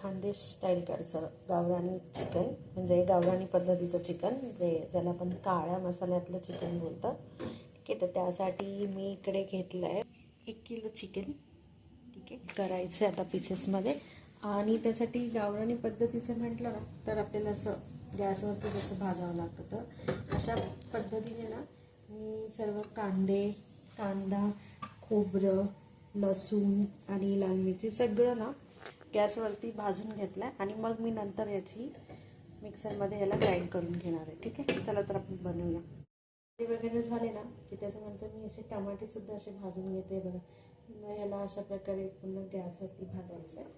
खानदेश स्टाईलकडचं गावरानी चिकन, म्हणजे गावरानी पद्धतीचं चिकन, ज्याला आपण काळ्या मसाल्यातलं चिकन बोलतं. ठीक आहे, तर त्यासाठी मी इकडे घेतलं आहे 1 किलो चिकन. ठीक आहे, करायचं आहे आता पीसेसमध्ये. आणि त्यासाठी गावरानी पद्धतीचं म्हटलं ना तर आपल्याला असं गॅसवरती जसं भाजावं लागतं, तर अशा पद्धतीने ना मी सर्व कांदा, खोबरं, लसूण आणि लाल मिरची सगळं ना गॅसवरती भाजून घेतलं आहे. आणि मग मी नंतर याची मिक्सरमध्ये याला ग्राइंड करून घेणार आहे. ठीक आहे, चला तर आपण बनवूया. ते वगैरे झाले ना की त्याच्यानंतर मी असे टमाटेसुद्धा असे भाजून घेते बघा. मग याला अशा प्रकारे पुन्हा गॅसवरती भाजायचं आहे.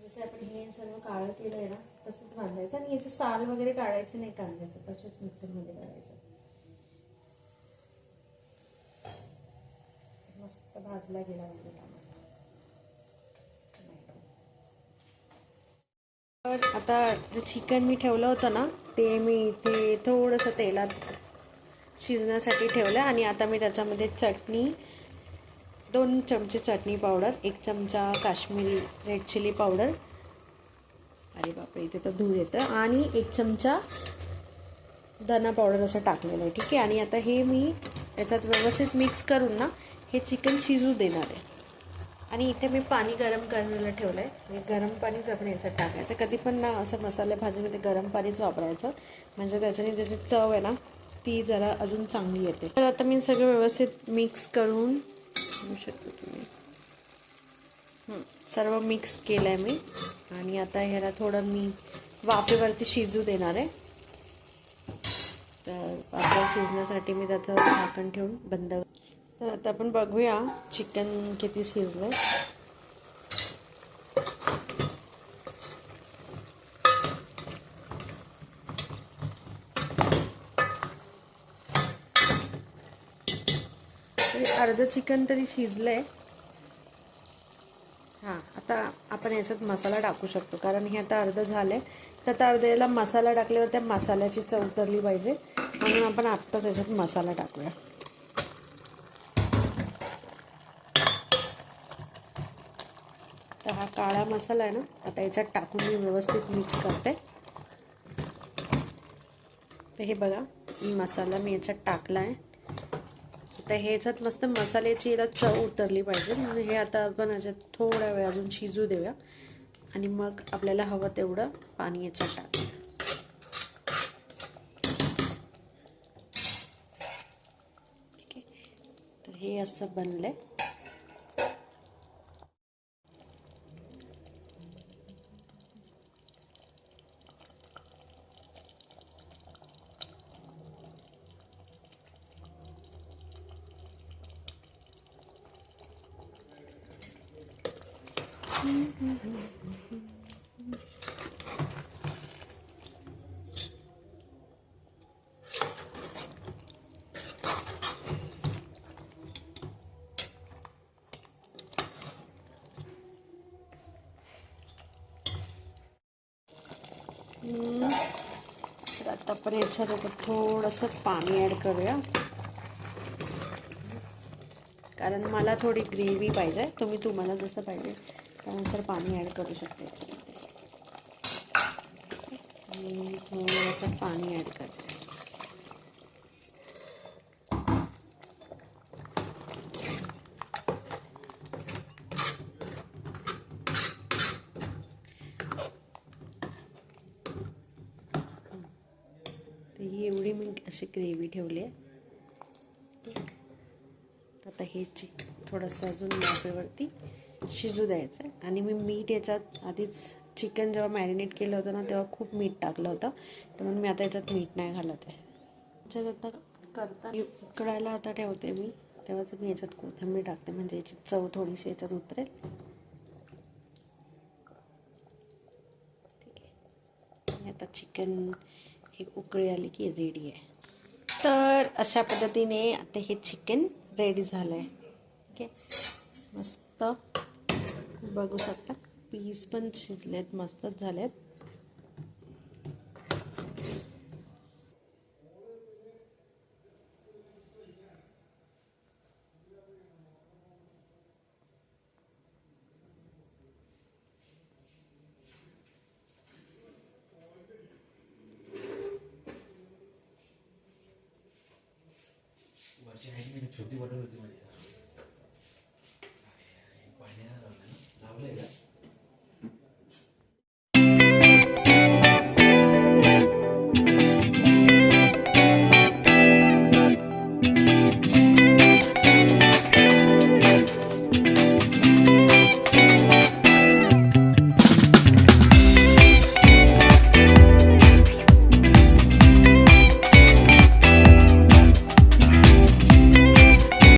जसं आपण हे सर्व काळं केलं आहे ना तसंच भाजायचं, आणि याचं साल वगैरे काढायचं नाही कांद्याचं, तसेच मिक्सरमध्ये करायचं. मस्त भाजला गेला म्हणजे टमाटर. तर आता जे चिकन मी ठेवलं होतं ना ते मी इथे थोडंसं तेलात शिजण्यासाठी ठेवलं. आणि आता मी त्याच्यामध्ये चटणी, 2 चमचे चटणी पावडर, 1 चमचा काश्मीरी रेड चिली पावडर, अरे बापरे इथे तर धूर येतं, आणि 1 चमचा धना पावडर असं टाकलेलं आहे. ठीक आहे, आणि आता हे मी याच्यात व्यवस्थित मिक्स करून ना हे चिकन शिजू देणार आहे. आणि इथे मी पाणी गरम करायला ठेवलं आहे. गरम पाणीच आपण याच्यात टाकायचं. कधी पण ना असं मसाले भाजीमध्ये गरम पाणीच वापरायचं, म्हणजे त्याच्याने त्याची चव आहे ना ती जरा अजून चांगली येते. तर आता मी सगळं व्यवस्थित मिक्स करून घेऊ शकतो तुम्ही. सर्व मिक्स केलं आहे मी. आणि आता ह्याला थोडं मी वाफेवरती शिजू देणार आहे. तर आपल्या शिजण्यासाठी मी त्याचं झाकण ठेवून बंद. तर आता आपण बघूया चिकन किती शिजलं. अर्ध चिकन तरी शिजलंय. हां, आता आपण याच्यात मसाला टाकू शकतो, कारण हे आता अर्ध झालंय. तर आता अर्ध्याला मसाला टाकल्यावर त्या मसाल्याची चव उतरली पाहिजे, म्हणून आपण आत्ताच याच्यात मसाला टाकूया. तर हा काळा मसाला आहे ना आता याच्यात टाकून मी व्यवस्थित मिक्स करते. तर हे बघा मसाला मी याच्यात टाकला आहे. आता हे याच्यात मस्त मसाल्याची याला चव उतरली पाहिजे, म्हणून हे आता आपण याच्यात थोडा वेळ अजून शिजू देऊया. आणि मग आपल्याला हवं तेवढं पाणी याच्यात टाकूया. ठीक आहे, तर हे असं बनलंय. तर आता आपण याच्यात थोडंसं पाणी ॲड करूया, कारण मला थोडी ग्रेव्ही पाहिजे. तुम्हाला जसं पाहिजे त्यानुसार पाणी ॲड करू शकता याच्यामध्ये. थोडंसं पाणी ॲड करते. तर ही एवढी मी अशी ग्रेव्ही ठेवली आहे. आता हे थोडंसं अजून वाफेवरती शिजू द्यायचं आहे. आणि मी मीठ याच्यात आधीच चिकन जेव्हा मॅरिनेट केलं होतं ना तेव्हा खूप मीठ टाकलं होतं, तर म्हणून मी आता याच्यात मीठ नाही घालत आहे. याच्यात आता करता उकळायला आता ठेवते मी, तेव्हाच मी याच्यात कोथिंबीर टाकते, म्हणजे याची चव थोडीशी याच्यात उतरेल. ठीक आहे, आता चिकन एक उकळी आली की रेडी आहे. तर अशा पद्धतीने आता हे चिकन रेडी झालं आहे. ओके, मस्त बघू शकता पीस पण शिजलेत, मस्तच झालेत. छोटी बॉटल होती माझी